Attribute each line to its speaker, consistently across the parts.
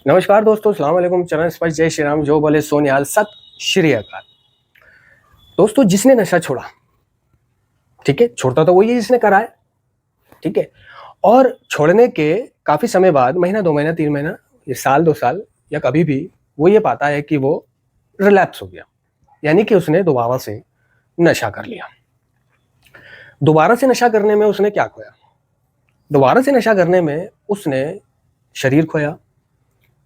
Speaker 1: नमस्कार दोस्तों, अस्सलाम वालेकुम। चरण स्पर्श, जय श्री राम, जो बोले सो निहाल, सत श्री अकाल। दोस्तों, जिसने नशा छोड़ा, ठीक है, छोड़ता तो वही है जिसने करा है, ठीक है। और छोड़ने के काफी समय बाद, महीना 2 महीना 3 महीना, ये साल 2 साल या कभी भी, वो ये पाता है कि वो रिलैप्स हो गया, यानी कि उसने दोबारा से नशा कर लिया। दोबारा से नशा करने में उसने क्या खोया? दोबारा से नशा करने में उसने शरीर खोया,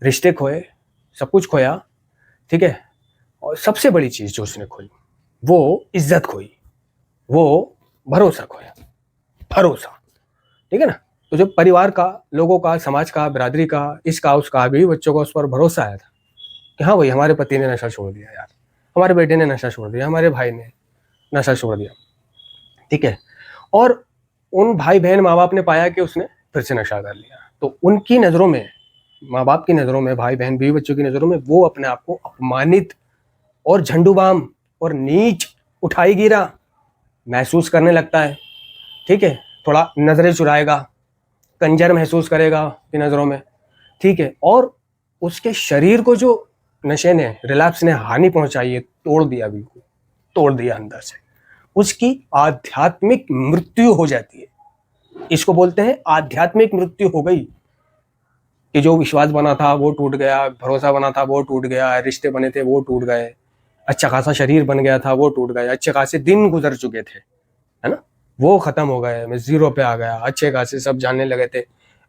Speaker 1: रिश्ते खोए, सब कुछ खोया, ठीक है। और सबसे बड़ी चीज जो उसने खोई, वो इज्जत खोई, वो भरोसा खोया। भरोसा, ठीक है ना। तो जब परिवार का, लोगों का, समाज का, बिरादरी का, इसका उसका, बीवी बच्चों का उस पर भरोसा आया था कि हाँ भाई, हमारे पति ने नशा छोड़ दिया यार, हमारे बेटे ने नशा छोड़ दिया, हमारे भाई ने नशा छोड़ दिया, ठीक है। और उन भाई बहन माँ बाप ने पाया कि उसने फिर से नशा कर लिया, तो उनकी नज़रों में, माँ बाप की नज़रों में, भाई बहन बीवी बच्चों की नज़रों में, वो अपने आप को अपमानित और झंडूबाम और नीच, उठाई गिरा महसूस करने लगता है, ठीक है। थोड़ा नजरें चुराएगा, कंजर महसूस करेगा की नज़रों में, ठीक है। और उसके शरीर को जो नशे ने, रिलैप्स ने हानि पहुंचाई है, तोड़ दिया, बिल्कुल तोड़ दिया अंदर से, उसकी आध्यात्मिक मृत्यु हो जाती है। इसको बोलते हैं आध्यात्मिक मृत्यु हो गई, कि जो विश्वास बना था वो टूट गया, भरोसा बना था वो टूट गया, रिश्ते बने थे वो टूट गए, अच्छा खासा शरीर बन गया था वो टूट गया, अच्छे खासे दिन गुजर चुके थे, है ना, वो खत्म हो गए, मैं जीरो पे आ गया। अच्छे खासे सब जानने लगे थे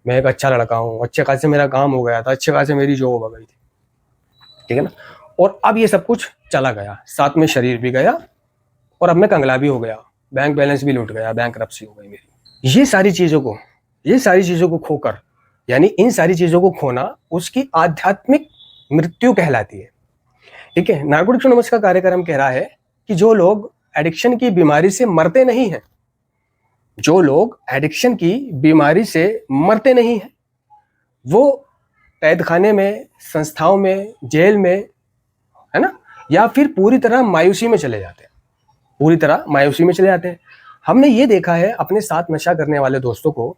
Speaker 1: मैं एक अच्छा लड़का हूँ, अच्छे खासे मेरा काम हो गया था, अच्छे खासे मेरी जॉब हो गई थी, ठीक है ना। और अब ये सब कुछ चला गया, साथ में शरीर भी गया, और अब मैं कंगला भी हो गया, बैंक बैलेंस भी लूट गया, बैंकरप्सी हो गई मेरी। ये सारी चीजों को खोकर, यानी इन सारी चीजों को खोना, उसकी आध्यात्मिक मृत्यु कहलाती है, ठीक है। नारकोटिक्स एनोनिमस का कार्यक्रम कह रहा है कि जो लोग एडिक्शन की बीमारी से मरते नहीं हैं, जो लोग एडिक्शन की बीमारी से मरते नहीं हैं, वो कैद खाने में, संस्थाओं में, जेल में, है ना, या फिर पूरी तरह मायूसी में चले जाते हैं, पूरी तरह मायूसी में चले जाते हैं। हमने ये देखा है अपने साथ नशा करने वाले दोस्तों को,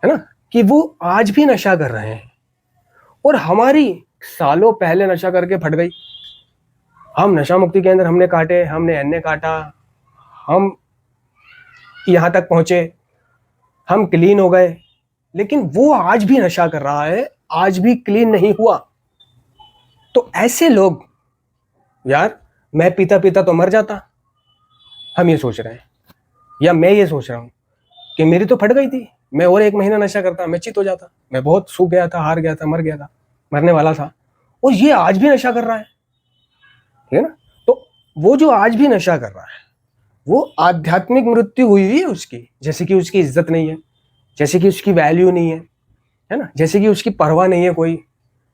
Speaker 1: है ना, कि वो आज भी नशा कर रहे हैं, और हमारी सालों पहले नशा करके फट गई। हम नशा मुक्ति केंद्र हमने काटे, हमने एनए काटा, हम यहां तक पहुंचे, हम क्लीन हो गए, लेकिन वो आज भी नशा कर रहा है, आज भी क्लीन नहीं हुआ। तो ऐसे लोग, यार मैं पीता पीता तो मर जाता, हम ये सोच रहे हैं, या मैं ये सोच रहा हूं कि मेरी तो फट गई थी, मैं और 1 महीना नशा करता, मैं चित हो जाता, मैं बहुत सूख गया था, हार गया था, मर गया था, मरने वाला था, और ये आज भी नशा कर रहा है, ठीक है ना। तो वो जो आज भी नशा कर रहा है, वो आध्यात्मिक मृत्यु हुई है उसकी, जैसे कि उसकी इज्जत नहीं है, जैसे कि उसकी वैल्यू नहीं है ना, जैसे कि उसकी परवाह नहीं है कोई,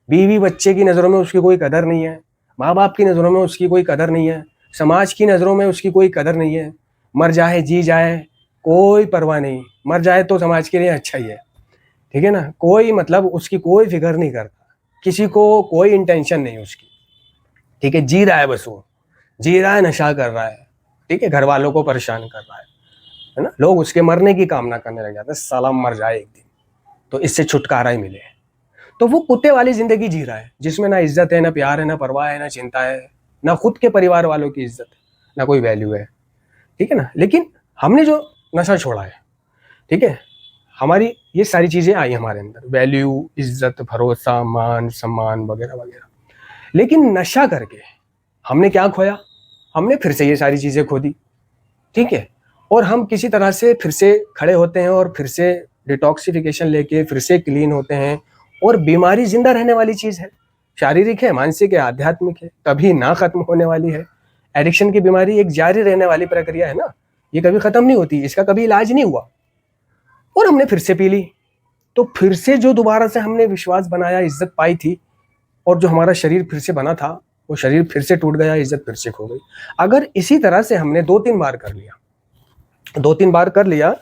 Speaker 1: बीवी बच्चे की नज़रों में उसकी कोई कदर नहीं है, माँ बाप की नज़रों में उसकी कोई कदर नहीं है, समाज की नज़रों में उसकी कोई कदर नहीं है। मर जाए जी जाए, कोई परवाह नहीं, मर जाए तो समाज के लिए अच्छा ही है, ठीक है ना। कोई मतलब उसकी कोई फिक्र नहीं करता, किसी को कोई इंटेंशन नहीं उसकी, ठीक है। जी रहा है, बस वो जी रहा है, नशा कर रहा है, ठीक है, घर वालों को परेशान कर रहा है ना। लोग उसके मरने की कामना करने लग जाते हैं, साला मर जाए एक दिन तो इससे छुटकारा ही मिले। तो वो कुत्ते वाली जिंदगी जी रहा है, जिसमें ना इज्जत है, ना प्यार है, ना परवाह है, ना चिंता है, ना खुद के परिवार वालों की इज्जत है, ना कोई वैल्यू है, ठीक है ना। लेकिन हमने जो नशा छोड़ा है, ठीक है, हमारी ये सारी चीजें आई हमारे अंदर, वैल्यू, इज्जत, भरोसा, मान सम्मान वगैरह वगैरह। लेकिन नशा करके हमने क्या खोया? हमने फिर से ये सारी चीजें खो दी, ठीक है। और हम किसी तरह से फिर से खड़े होते हैं, और फिर से डिटॉक्सिफिकेशन लेके फिर से क्लीन होते हैं। और बीमारी जिंदा रहने वाली चीज है, शारीरिक है, मानसिक है, आध्यात्मिक है, कभी ना खत्म होने वाली है। एडिक्शन की बीमारी एक जारी रहने वाली प्रक्रिया है ना, ये कभी खत्म नहीं होती, इसका कभी इलाज नहीं हुआ, और हमने फिर से पी ली। तो फिर से जो दोबारा से हमने विश्वास बनाया, इज्जत पाई थी, और जो हमारा शरीर फिर से बना था, वो शरीर फिर से टूट गया, इज्जत फिर से खो गई। अगर इसी तरह से हमने 2-3 बार कर लिया, 2-3 बार कर लिया,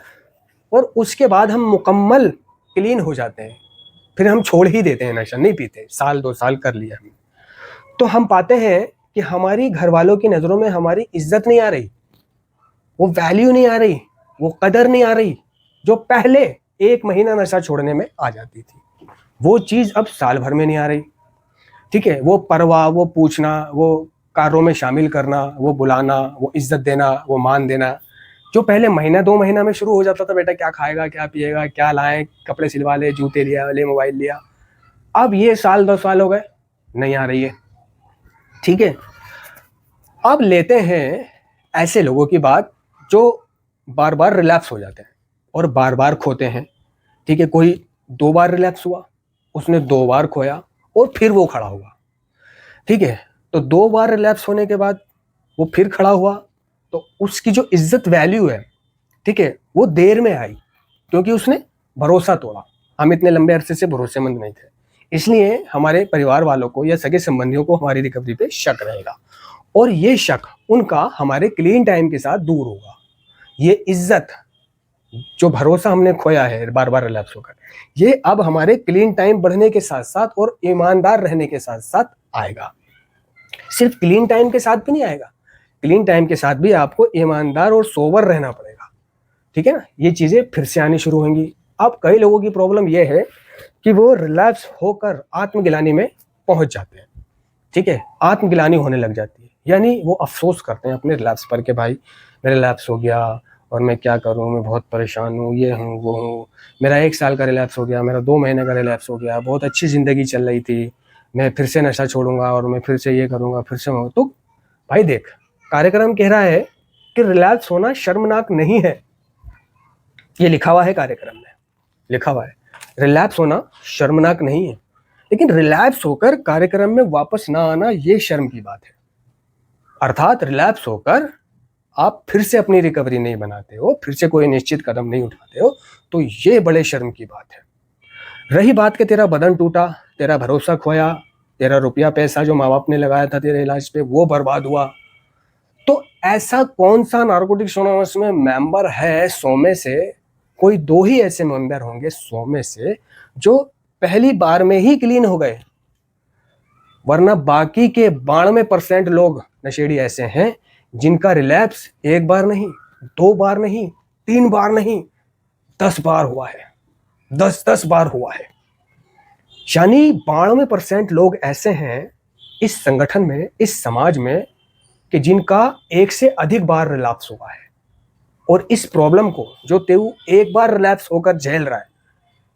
Speaker 1: और उसके बाद हम मुकम्मल क्लीन हो जाते हैं, फिर हम छोड़ ही देते हैं नशा, नहीं पीते, साल 2 साल कर लिया हमने, तो हम पाते हैं कि हमारी घर वालों की नज़रों में हमारी इज्जत नहीं आ रही, वो वैल्यू नहीं आ रही, वो कदर नहीं आ रही, जो पहले 1 महीना नशा छोड़ने में आ जाती थी, वो चीज़ अब साल भर में नहीं आ रही। ठीक है, वो परवाह, वो पूछना, वो कार्यों में शामिल करना, वो बुलाना, वो इज्जत देना, वो मान देना, जो पहले महीना 2 महीना में शुरू हो जाता था, बेटा क्या खाएगा, क्या पिएगा, क्या लाएं, कपड़े सिलवा ले, जूते लिया ले, मोबाइल लिया, अब ये साल 2 साल हो गए, नहीं आ रही है। ठीक है, अब लेते हैं ऐसे लोगों की बात जो बार बार रिलैप्स हो जाते हैं और बार बार खोते हैं। ठीक है, कोई 2 बार रिलैप्स हुआ, उसने 2 बार खोया और फिर वो खड़ा हुआ। ठीक है, तो 2 बार रिलैप्स होने के बाद वो फिर खड़ा हुआ, तो उसकी जो इज्जत वैल्यू है, ठीक है, वो देर में आई, क्योंकि उसने भरोसा तोड़ा। हम इतने लंबे अरसे से भरोसेमंद नहीं थे, इसलिए हमारे परिवार वालों को या सगे संबंधियों को हमारी रिकवरी पे शक रहेगा, और ये शक उनका हमारे क्लीन टाइम के साथ दूर होगा। ये इज्जत, जो भरोसा हमने खोया है बार बार रिलैप्स होकर, ये अब हमारे क्लीन टाइम बढ़ने के साथ साथ और ईमानदार रहने के साथ साथ आएगा। सिर्फ क्लीन टाइम के साथ भी नहीं आएगा, क्लीन टाइम के साथ भी आपको ईमानदार और सोबर रहना पड़ेगा। ठीक है ना, ये चीजें फिर से आनी शुरू होंगी। अब कई लोगों की प्रॉब्लम यह है कि वो रिलैप्स होकर आत्मगिलानी में पहुंच जाते हैं। ठीक है, आत्मगिलानी होने लग जाती है, यानी वो अफसोस करते हैं अपने रिलैप्स पर कि भाई मेरा रिलैप्स हो गया और मैं क्या करूं, मैं बहुत परेशान हूं, ये हूं वो हूं, मेरा 1 साल का रिलैप्स हो गया, मेरा 2 महीने का रिलैप्स हो गया, बहुत अच्छी ज़िंदगी चल रही थी, मैं फिर से नशा छोड़ूंगा और मैं फिर से ये करूंगा, फिर से तो भाई देख, कार्यक्रम कह रहा है कि रिलैप्स होना शर्मनाक नहीं है। ये लिखा हुआ है कार्यक्रम में, लिखा हुआ है रिलैप्स होना शर्मनाक नहीं है, लेकिन रिलैप्स होकर कार्यक्रम में वापस ना आना ये शर्म की बात है। अर्थात रिलैप्स होकर आप फिर से अपनी रिकवरी नहीं बनाते हो, फिर से कोई निश्चित कदम नहीं उठाते हो, तो ये बड़े शर्म की बात है। रही बात कि तेरा बदन टूटा, तेरा भरोसा खोया, तेरा रुपया पैसा जो माँ बाप ने लगाया था तेरे इलाज पे वो बर्बाद हुआ, तो ऐसा कौन सा नारकोटिक्स एनोनिमस में मेंबर है 100 में से कोई 2 ही ऐसे मेंबर होंगे 100 में से जो पहली बार में ही क्लीन हो गए, वरना बाकी के 92% लोग नशेड़ी ऐसे हैं जिनका रिलैप्स 1 बार नहीं, 2 बार नहीं, 3 बार नहीं, 10 बार हुआ है, 10 बार हुआ है। यानी 92% लोग ऐसे हैं इस संगठन में, इस समाज में, कि जिनका 1 से अधिक बार रिलैप्स हुआ है, और इस प्रॉब्लम को जो तेऊ 1 बार रिलैप्स होकर झेल रहा है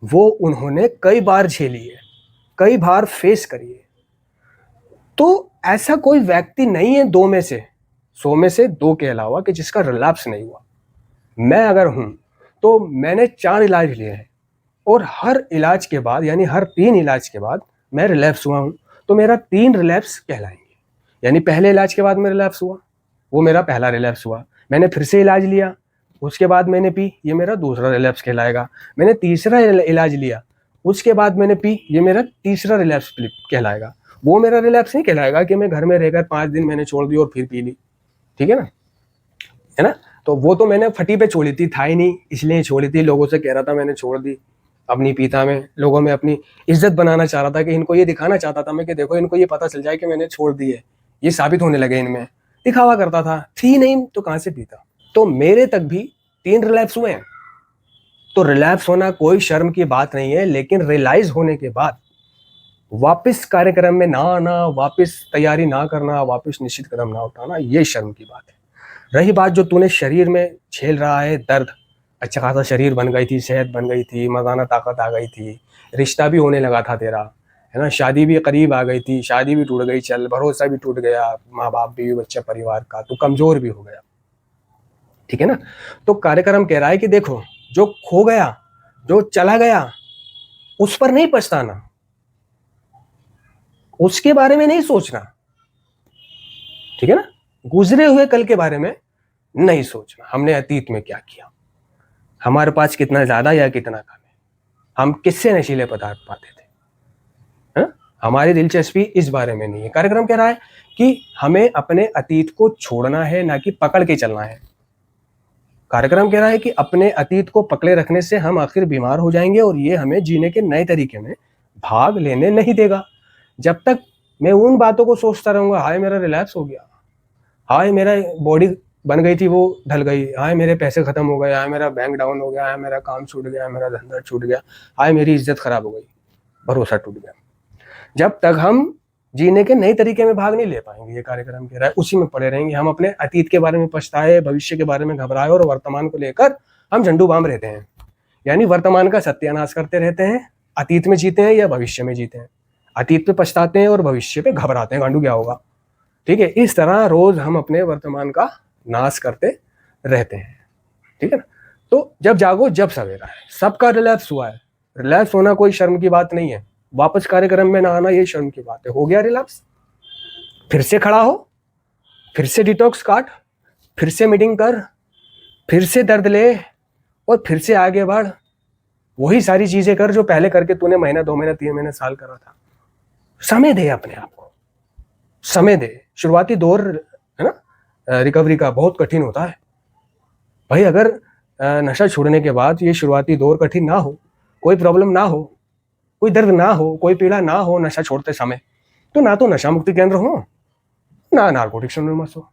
Speaker 1: वो उन्होंने कई बार झेली है, कई बार फेस करी है। तो ऐसा कोई व्यक्ति नहीं है 2 में से, 100 में से 2 के अलावा, कि जिसका रिलैप्स नहीं हुआ। मैं अगर हूं तो मैंने 4 इलाज लिए हैं, और हर इलाज के बाद, यानी हर 3 इलाज के बाद मैं रिलैप्स हुआ हूं, तो मेरा 3 रिलैप्स कहलाएंगे। यानी पहले इलाज के बाद में रिलैप्स हुआ, वो मेरा पहला रिलैप्स हुआ, मैंने फिर से इलाज लिया, उसके बाद मैंने पी, ये मेरा दूसरा रिलैप्स कहलाएगा। मैंने तीसरा इलाज लिया, उसके बाद मैंने पी, ये मेरा तीसरा रिलैप्स कहलाएगा। वो मेरा रिलैप्स नहीं कहलाएगा कि मैं घर में रहकर 5 दिन मैंने छोड़ दी और फिर पी ली। ठीक है ना, है ना, तो वो तो मैंने फटी पे छोड़ी थी, था ही नहीं इसलिए छोड़ी थी, लोगों से कह रहा था मैंने छोड़ दी, अब नहीं पीता मैं, लोगों में अपनी इज्जत बनाना चाह रहा था, कि इनको ये दिखाना चाहता था मैं कि देखो इनको ये पता चल जाए कि मैंने छोड़ दी है, ये साबित होने लगे इनमें, दिखावा करता था, थी नहीं तो कहां से पीता। तो मेरे तक भी 3 रिलैप्स हुए हैं। तो रिलैप्स होना कोई शर्म की बात नहीं है, लेकिन रियलाइज होने के बाद वापस कार्यक्रम में ना आना, वापस तैयारी ना करना, वापस निश्चित कदम ना उठाना, ये शर्म की बात है। रही बात जो तूने शरीर में झेल रहा है दर्द, अच्छा खासा शरीर बन गई थी, सेहत बन गई थी, मर्दाना ताकत आ गई थी, रिश्ता भी होने लगा था तेरा, है ना, शादी भी करीब आ गई थी, शादी भी टूट गई, चल भरोसा भी टूट गया, माँ बाप भी, बच्चा परिवार का, तू कमजोर भी हो गया। ठीक है ना, तो कार्यक्रम कह रहा है कि देखो जो खो गया, जो चला गया, उस पर नहीं पछताना, उसके बारे में नहीं सोचना। ठीक है ना, गुजरे हुए कल के बारे में नहीं सोचना, हमने अतीत में क्या किया, हमारे पास कितना ज्यादा या कितना कम है, हम किससे नशीले पदार्थ पाते थे, है? हमारी दिलचस्पी इस बारे में नहीं है। कार्यक्रम कह रहा है कि हमें अपने अतीत को छोड़ना है, ना कि पकड़ के चलना है। कार्यक्रम कह रहा है कि अपने अतीत को पकड़े रखने से हम आखिर बीमार हो जाएंगे, और ये हमें जीने के नए तरीके में भाग लेने नहीं देगा। जब तक मैं उन बातों को सोचता रहूंगा, हाय मेरा रिलैप्स हो गया, हाय मेरा बॉडी बन गई थी वो ढल गई, हाय मेरे पैसे खत्म हो गए, हाय मेरा बैंक डाउन हो गया, हाय मेरा काम छूट गया, मेरा धंधा छूट गया, हाय मेरी इज्जत खराब हो गई, भरोसा टूट गया। जब तक हम जीने के नए तरीके में भाग नहीं ले पाएंगे। ये कार्यक्रम कह रहा है उसी में पड़े रहेंगे। हम अपने अतीत के बारे में पछताए, भविष्य के बारे में घबराए और वर्तमान को लेकर हम झंडू बाम रहते हैं। यानी वर्तमान का सत्यानाश करते रहते हैं। अतीत में जीते हैं या भविष्य में जीते हैं, अतीत पे पछताते हैं और भविष्य पे घबराते हैं, गांडू क्या होगा। ठीक है, इस तरह रोज हम अपने वर्तमान का नाश करते रहते हैं। ठीक है ना। तो जब जागो जब सवेरा है, सबका रिलैप्स हुआ है। रिलैप्स होना कोई शर्म की बात नहीं है, वापस कार्यक्रम में ना आना ये शर्म की बात है। हो गया रिलैप्स, फिर से खड़ा हो, फिर से डिटॉक्स काट, फिर से मीटिंग कर, फिर से दर्द ले और फिर से आगे बढ़। वही सारी चीजें कर जो पहले करके तूने महीना, 2 महीना, 3 महीने, साल करा था। समय दे अपने आप को, समय दे। शुरुआती दौर है ना रिकवरी का बहुत कठिन होता है भाई। अगर नशा छोड़ने के बाद ये शुरुआती दौर कठिन ना हो, कोई प्रॉब्लम ना हो, कोई दर्द ना हो, कोई पीड़ा ना हो नशा छोड़ते समय, तो ना तो नशा मुक्ति केंद्र हो, ना नारकोटिक्स एनोनिमस हो,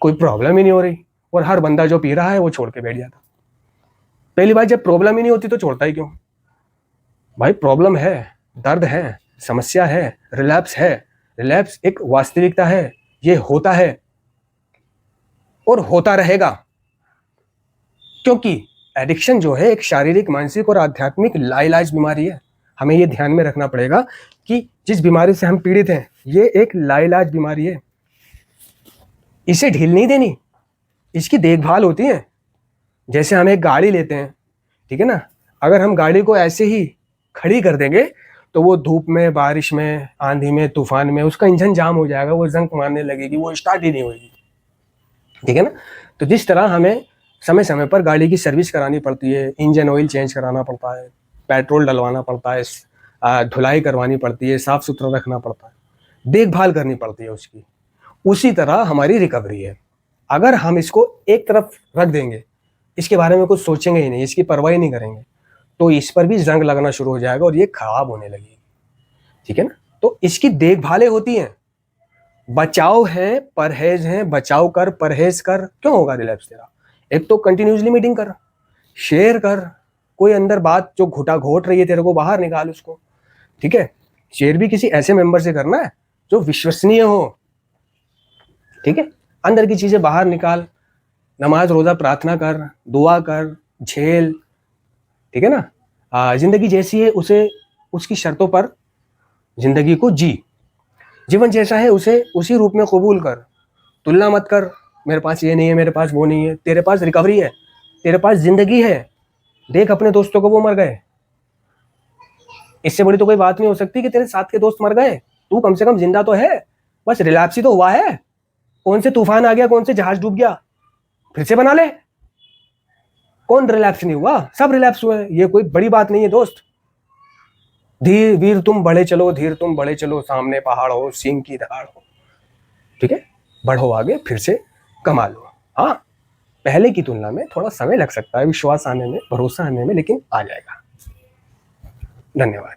Speaker 1: कोई प्रॉब्लम ही नहीं हो रही। और हर बंदा जो पी रहा है वो छोड़ के बैठ जाता। पहली बात, जब प्रॉब्लम ही नहीं होती तो छोड़ता ही क्यों भाई। प्रॉब्लम है, दर्द है, समस्या है, रिलैप्स है। रिलैप्स एक वास्तविकता है, ये होता है और होता रहेगा। क्योंकि एडिक्शन जो है एक शारीरिक, मानसिक और आध्यात्मिक लाइलाज बीमारी है। हमें ये ध्यान में रखना पड़ेगा कि जिस बीमारी से हम पीड़ित हैं ये एक लाइलाज बीमारी है। इसे ढील नहीं देनी, इसकी देखभाल होती है। जैसे हम एक गाड़ी लेते हैं, ठीक है ना, अगर हम गाड़ी को ऐसे ही खड़ी कर देंगे तो वो धूप में, बारिश में, आंधी में, तूफान में उसका इंजन जाम हो जाएगा, वो जंक मारने लगेगी, वो स्टार्ट ही नहीं होगी। ठीक है ना। तो जिस तरह हमें समय समय पर गाड़ी की सर्विस करानी पड़ती है, इंजन ऑयल चेंज कराना पड़ता है, पेट्रोल डलवाना पड़ता है, धुलाई करवानी पड़ती है, साफ सुथरा रखना पड़ता है, देखभाल करनी पड़ती है उसकी, उसी तरह हमारी रिकवरी है। अगर हम इसको एक तरफ रख देंगे, इसके बारे में कुछ सोचेंगे ही नहीं, इसकी परवाह ही नहीं करेंगे, तो इस पर भी जंग लगना शुरू हो जाएगा और ये खराब होने लगेगी। ठीक है ना। तो इसकी देखभालें होती हैं, बचाव है, परहेज है। बचाव कर, परहेज कर, क्यों होगा रिलैप्स तेरा। एक तो कंटिन्यूसली मीटिंग कर, शेयर कर, कोई अंदर बात जो घुटा घोट रही है तेरे को बाहर निकाल उसको। ठीक है, शेयर भी किसी ऐसे मेंबर से करना है जो विश्वसनीय हो। ठीक है, अंदर की चीजें बाहर निकाल, नमाज रोजा प्रार्थना कर, दुआ कर, झेल। ठीक है ना। जिंदगी जैसी है उसे उसकी शर्तों पर जिंदगी को जी। जीवन जैसा है उसे उसी रूप में कबूल कर। तुलना मत कर, मेरे पास ये नहीं है, मेरे पास वो नहीं है। तेरे पास रिकवरी है, तेरे पास जिंदगी है। देख अपने दोस्तों को, वो मर गए। इससे बड़ी तो कोई बात नहीं हो सकती कि तेरे साथ के दोस्त मर गए, तू कम से कम जिंदा तो है। बस रिलैप्स ही तो हुआ है। कौन से तूफान आ गया, कौन से जहाज डूब गया, फिर से बना ले। कौन रिलैप्स नहीं हुआ, सब रिलैप्स हुए। ये कोई बड़ी बात नहीं है दोस्त। धीर वीर तुम बढ़े चलो, धीर तुम बढ़े चलो, सामने पहाड़ हो, सिंह की धार हो। ठीक है, बढ़ो आगे, फिर से कमा लो। हाँ, पहले की तुलना में थोड़ा समय लग सकता है विश्वास आने में, भरोसा आने में, लेकिन आ जाएगा। धन्यवाद।